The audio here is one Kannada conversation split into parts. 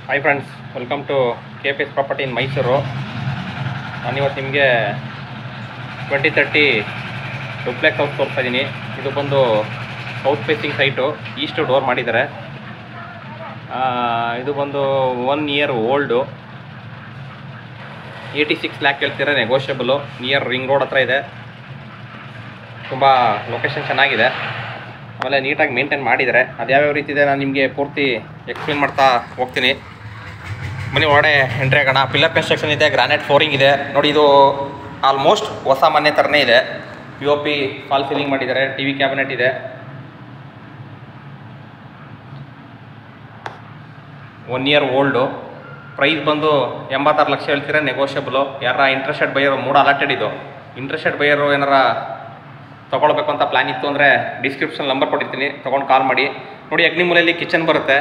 Hi friends, welcome to KPS property in Mysuru. ನಾನಿವತ್ತು ನಿಮಗೆ 2030 ಡುಪ್ಲೆಕ್ಸ್ ಹೌಸ್ ತೋರಿಸ್ತಾ ಇದ್ದೀನಿ. ಇದು ಬಂದು south facing site, east door ಮಾಡಿದ್ದಾರೆ. ಇದು ಬಂದು 1 ಇಯರ್ ಓಲ್ಡು, 86 ಲ್ಯಾಕ್ ಹೇಳ್ತಿದ್ದಾರೆ, ನೆಗೋಷಿಯಬಲು. ನಿಯರ್ ರಿಂಗ್ ರೋಡ್ ಹತ್ರ ಇದೆ. ತುಂಬ ಲೊಕೇಶನ್ ಚೆನ್ನಾಗಿದೆ, ಆಮೇಲೆ ನೀಟಾಗಿ ಮೇಂಟೈನ್ ಮಾಡಿದ್ದಾರೆ. ಅದು ಯಾವ್ಯಾವ ರೀತಿ ಇದೆ ನಾನು ನಿಮಗೆ ಪೂರ್ತಿ ಎಕ್ಸ್ಪ್ಲೇನ್ ಮಾಡ್ತಾ ಹೋಗ್ತೀನಿ. ಮನೆ ಒಳಗಡೆ ಎಂಟ್ರಿ ಆಗೋಣ. ಪಿಲ್ಲರ್ ಕನ್ಸ್ಟ್ರಕ್ಷನ್ ಇದೆ, ಗ್ರಾನೈಟ್ ಫ್ಲೋರಿಂಗ್ ಇದೆ ನೋಡಿ. ಇದು ಆಲ್ಮೋಸ್ಟ್ ಹೊಸ ಮನೆ ಥರನೇ ಇದೆ. POP ಫಾಲ್ ಸೀಲಿಂಗ್ ಮಾಡಿದ್ದಾರೆ. TV ಕ್ಯಾಬಿನೆಟ್ ಇದೆ. 1 ಇಯರ್ ಓಲ್ಡು. ಪ್ರೈಸ್ ಬಂದು 86 ಲಕ್ಷ ಹೇಳ್ತೀರಾ, ನೆಗೋಷಿಯಬಲು. ಯಾರ ಇಂಟ್ರೆಸ್ಟೆಡ್ ಬೈಯರು, 3 ಅಲಾಟೆಡ್ ಇದು. ಇಂಟ್ರೆಸ್ಟೆಡ್ ಬೈಯರು ಏನಾರ ತೊಗೊಳ್ಬೇಕು ಅಂತ ಪ್ಲ್ಯಾನ್ ಇತ್ತು ಅಂದರೆ ಡಿಸ್ಕ್ರಿಪ್ಷನ್ ನಂಬರ್ ಕೊಟ್ಟಿರ್ತೀನಿ, ತೊಗೊಂಡು ಕಾಲ್ ಮಾಡಿ. ನೋಡಿ, ಅಗ್ನಿ ಮೂಲೆಯಲ್ಲಿ ಕಿಚನ್ ಬರುತ್ತೆ.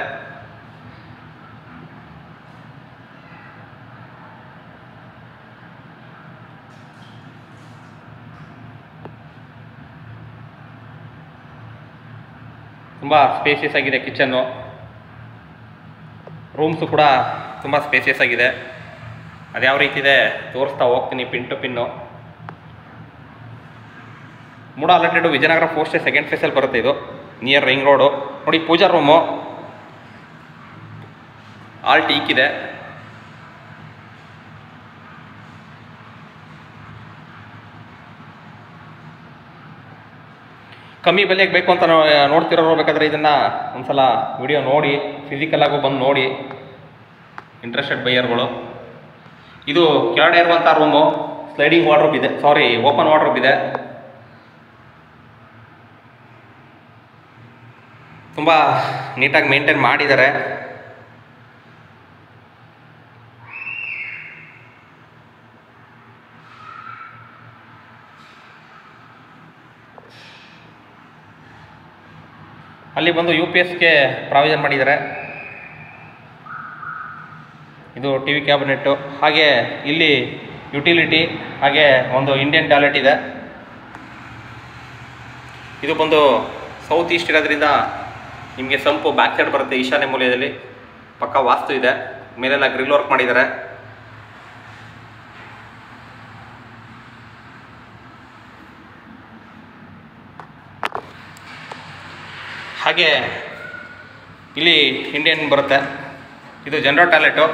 ತುಂಬ ಸ್ಪೇಸಿಯಸ್ ಆಗಿದೆ ಕಿಚನ್ನು. ರೂಮ್ಸು ಕೂಡ ತುಂಬ ಸ್ಪೇಸಿಯಸ್ ಆಗಿದೆ. ಅದು ಯಾವ ರೀತಿ ಇದೆ ತೋರಿಸ್ತಾ ಹೋಗ್ತೀನಿ pin to pin. 3 allotted, Vijayanagar 4 stay second ಫೇಸಲ್ಲಿ ಬರುತ್ತೆ. ಇದು ನಿಯರ್ ರಿಂಗ್ ರೋಡು. ನೋಡಿ, ಪೂಜಾ ರೂಮು ಆಲ್ ಟೀಕ್ ಇದೆ. ಕಮ್ಮಿ ಬೆಲೆಗೆ ಬೇಕು ಅಂತ ನೋಡ್ತಿರೋರು ಬೇಕಾದರೆ ಇದನ್ನು ಒಂದ್ಸಲ ವಿಡಿಯೋ ನೋಡಿ, ಫಿಸಿಕಲಾಗೂ ಬಂದು ನೋಡಿ, ಇಂಟ್ರೆಸ್ಟೆಡ್ ಬೈಯರ್ಗಳು. ಇದು ಕೆಳಗಡೆ ಇರುವಂಥ ರೂಮು ಸ್ಲೈಡಿಂಗ್ ವಾರ್ಡ್ರೋಬ್ ಇದೆ, ಓಪನ್ ವಾರ್ಡ್ರೋಬ್ ಇದೆ. ತುಂಬ ನೀಟಾಗಿ ಮೇಂಟೈನ್ ಮಾಡಿದ್ದಾರೆ. ಅಲ್ಲಿ ಬಂದು UPSಗೆ ಪ್ರಾವಿಷನ್ ಮಾಡಿದ್ದಾರೆ. ಇದು TV ಕ್ಯಾಬಿನೆಟ್ಟು. ಹಾಗೆ ಇಲ್ಲಿ ಯುಟಿಲಿಟಿ, ಹಾಗೆ ಒಂದು ಇಂಡಿಯನ್ ಟಾಯ್ಲೆಟ್ ಇದೆ. ಇದು ಬಂದು ಸೌತ್ ಈಸ್ಟ್ ಇರೋದ್ರಿಂದ ನಿಮಗೆ ಸಂಪು ಬ್ಯಾಕ್ ಸೈಡ್ ಬರುತ್ತೆ, ಈಶಾನ್ಯ ಮೂಲೆಯಲ್ಲಿ. ಪಕ್ಕ ವಾಸ್ತು ಇದೆ. ಮೇಲೆಲ್ಲ ಗ್ರಿಲ್ ವರ್ಕ್ ಮಾಡಿದ್ದಾರೆ. ಹಾಗೆ ಇಲ್ಲಿ ಇಂಡಿಯನ್ ಬರುತ್ತೆ. ಇದು ಜನರಲ್ ಟಾಯ್ಲೆಟು,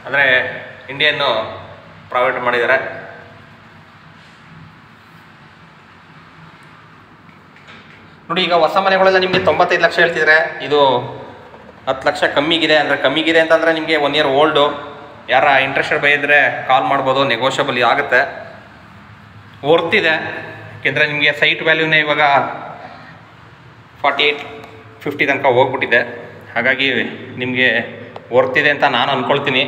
ಅಂದರೆ ಇಂಡಿಯನ್ನು ಪ್ರೊವೈಡ್ ಮಾಡಿದ್ದಾರೆ. ನೋಡಿ, ಈಗ ಹೊಸ ಮನೆಗಳೆಲ್ಲ ನಿಮಗೆ 95 ಲಕ್ಷ ಹೇಳ್ತಿದ್ರೆ, ಇದು 10 ಲಕ್ಷ ಕಮ್ಮಿಗಿದೆ. ಅಂದರೆ ಕಮ್ಮಿಗಿದೆ ಅಂತಂದರೆ ನಿಮಗೆ 1 ಇಯರ್ ಓಲ್ಡು. ಯಾರ ಇಂಟ್ರೆಸ್ಟೆಡ್ ಬೈದ್ರೆ ಕಾಲ್ ಮಾಡ್ಬೋದು, ನೆಗೋಷಿಯಬಲ್ ಆಗುತ್ತೆ. ವರ್ತಿದೆ, ಯಾಕೆಂದರೆ ನಿಮಗೆ ಸೈಟ್ ವ್ಯಾಲ್ಯೂನೇ ಇವಾಗ 48-50 ತನಕ ಹೋಗ್ಬಿಟ್ಟಿದೆ. ಹಾಗಾಗಿ ನಿಮಗೆ ವರ್ತಿದೆ ಅಂತ ನಾನು ಅಂದ್ಕೊಳ್ತೀನಿ.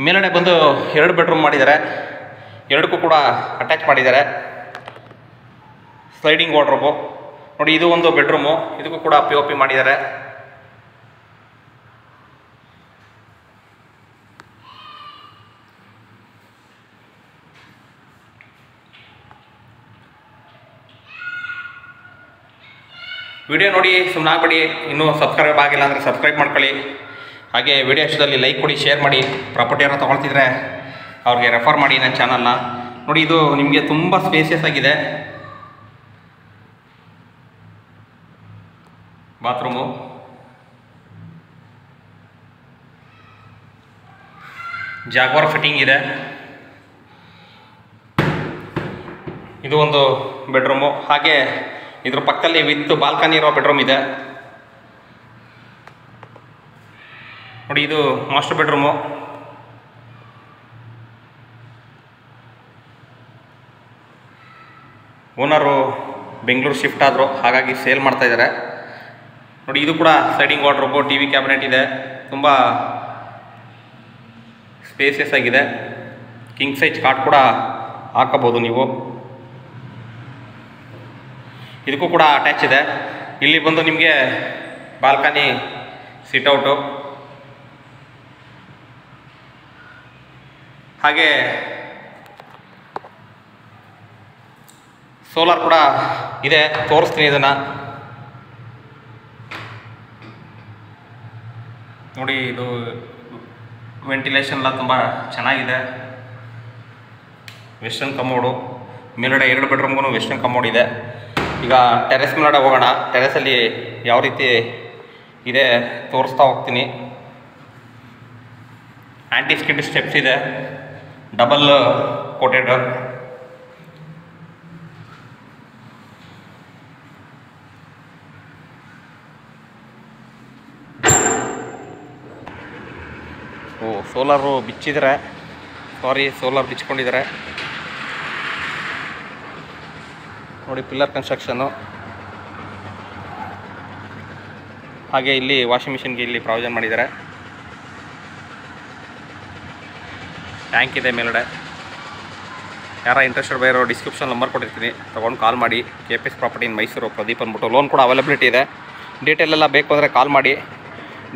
ಮೇಲ್ಗಡೆ ಬಂದು 2 ಬೆಡ್ರೂಮ್ ಮಾಡಿದ್ದಾರೆ. 2ಕ್ಕೂ ಕೂಡ ಅಟ್ಯಾಚ್ ಮಾಡಿದ್ದಾರೆ. ಸ್ಲೈಡಿಂಗ್ ವಾರ್ಡ್ರೋಬು ನೋಡಿ. ಇದು ಒಂದು ಬೆಡ್ರೂಮು, ಇದಕ್ಕೂ ಕೂಡ POP ಮಾಡಿದ್ದಾರೆ. ವಿಡಿಯೋ ನೋಡಿ ಸುಮ್ಮನೆ ಆಗಬೇಡಿ. ಇನ್ನೂ ಸಬ್ಸ್ಕ್ರೈಬ್ ಆಗಿಲ್ಲ ಅಂದರೆ ಸಬ್ಸ್ಕ್ರೈಬ್ ಮಾಡ್ಕೊಳ್ಳಿ. ಹಾಗೆ ವಿಡಿಯೋ ಇಷ್ಟದಲ್ಲಿ ಲೈಕ್ ಕೊಡಿ, ಶೇರ್ ಮಾಡಿ. ಪ್ರಾಪರ್ಟಿ ಏನೋ ತೊಗೊಳ್ತಿದ್ರೆ ಅವ್ರಿಗೆ ರೆಫರ್ ಮಾಡಿ ನನ್ನ ಚಾನಲ್ನ. ನೋಡಿ, ಇದು ನಿಮಗೆ ತುಂಬ ಸ್ಪೇಸಿಯಸ್ ಆಗಿದೆ. ಬಾತ್ರೂಮು, ಜಾಗ್ವಾರ್ ಫಿಟ್ಟಿಂಗ್ ಇದೆ. ಇದು ಒಂದು ಬೆಡ್ರೂಮು. ಹಾಗೆ ಇದ್ರ ಪಕ್ಕದಲ್ಲಿ ವಿತ್ ಬಾಲ್ಕನಿ ಇರೋ ಬೆಡ್ರೂಮ್ ಇದೆ. ನೋಡಿ, ಇದು master bedroom. Owner Bengaluru shift ಆದರು, ಹಾಗಾಗಿ ಸೇಲ್ ಮಾಡ್ತಾ ಇದ್ದಾರೆ. ನೋಡಿ, ಇದು ಕೂಡ ಸ್ಲೈಡಿಂಗ್ ವಾರ್ಡ್ರೋಬು, TV ಕ್ಯಾಬಿನೆಟ್ ಇದೆ. ತುಂಬ ಸ್ಪೇಸಿಯಸ್ ಆಗಿದೆ. ಕಿಂಗ್ ಸೈಜ್ ಕಾಟ್ ಕೂಡ ಹಾಕಬಹುದು ನೀವು. ಇದಕ್ಕೂ ಕೂಡ ಅಟ್ಯಾಚ್ ಇದೆ. ಇಲ್ಲಿ ಬಂದು ನಿಮಗೆ ಬಾಲ್ಕನಿ, ಸಿಟ್ಔಟು, ಹಾಗೆ ಸೋಲಾರ್ ಕೂಡ ಇದೆ. ತೋರಿಸ್ತೀನಿ ಇದನ್ನು. ನೋಡಿ ಇದು ವೆಂಟಿಲೇಷನ್ ಎಲ್ಲ ತುಂಬ ಚೆನ್ನಾಗಿದೆ. ವೆಸ್ಟರ್ನ್ ಕಮೋಡು ಮೇಲ್ಗಡೆ 2 ಬೆಡ್ರೂಮ್ಗೂ ವೆಸ್ಟರ್ನ್ ಕಮೋಡ್ ಇದೆ. ಈಗ ಟೆರೆಸ್ ಮೇಲ್ಗಡೆ ಹೋಗೋಣ. ಟೆರೆಸಲ್ಲಿ ಯಾವ ರೀತಿ ಇದೆ ತೋರಿಸ್ತಾ ಹೋಗ್ತೀನಿ. ಆ್ಯಂಟಿ ಸ್ಕಿಡ್ ಸ್ಟೆಪ್ಸ್ ಇದೆ, ಡಬಲ್ ಕೋಟೆಡ್. ಸೋಲಾರು ಬಿಚ್ಚಿದ್ರೆ, ಸೋಲಾರ್ ಬಿಚ್ಕೊಂಡಿದ್ದಾರೆ ನೋಡಿ. Pillar construction. ಹಾಗೆ ಇಲ್ಲಿ ವಾಷಿಂಗ್ ಮಿಷಿನ್ಗೆ ಇಲ್ಲಿ ಪ್ರಾವಿಷನ್ ಮಾಡಿದ್ದಾರೆ. ಟ್ಯಾಂಕ್ ಇದೆ ಮೇಲ್ಗಡೆ. ಯಾರ ಇಂಟ್ರೆಸ್ಟೆಡ್ ಬೈರೋ ಡಿಸ್ಕ್ರಿಪ್ಷನ್ ನಂಬರ್ ಕೊಟ್ಟಿರ್ತೀನಿ, ತೊಗೊಂಡು ಕಾಲ್ ಮಾಡಿ. KPS property in Mysuru, Pradeep ಅಂದ್ಬಿಟ್ಟು. ಲೋನ್ ಕೂಡ ಅವೈಲಬಿಲಿಟಿ ಇದೆ. ಡೀಟೇಲ್ ಎಲ್ಲ ಬೇಕು ಅಂದರೆ ಕಾಲ್ ಮಾಡಿ,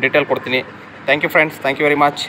ಡೀಟೇಲ್ ಕೊಡ್ತೀನಿ. Thank you friends, thank you very much.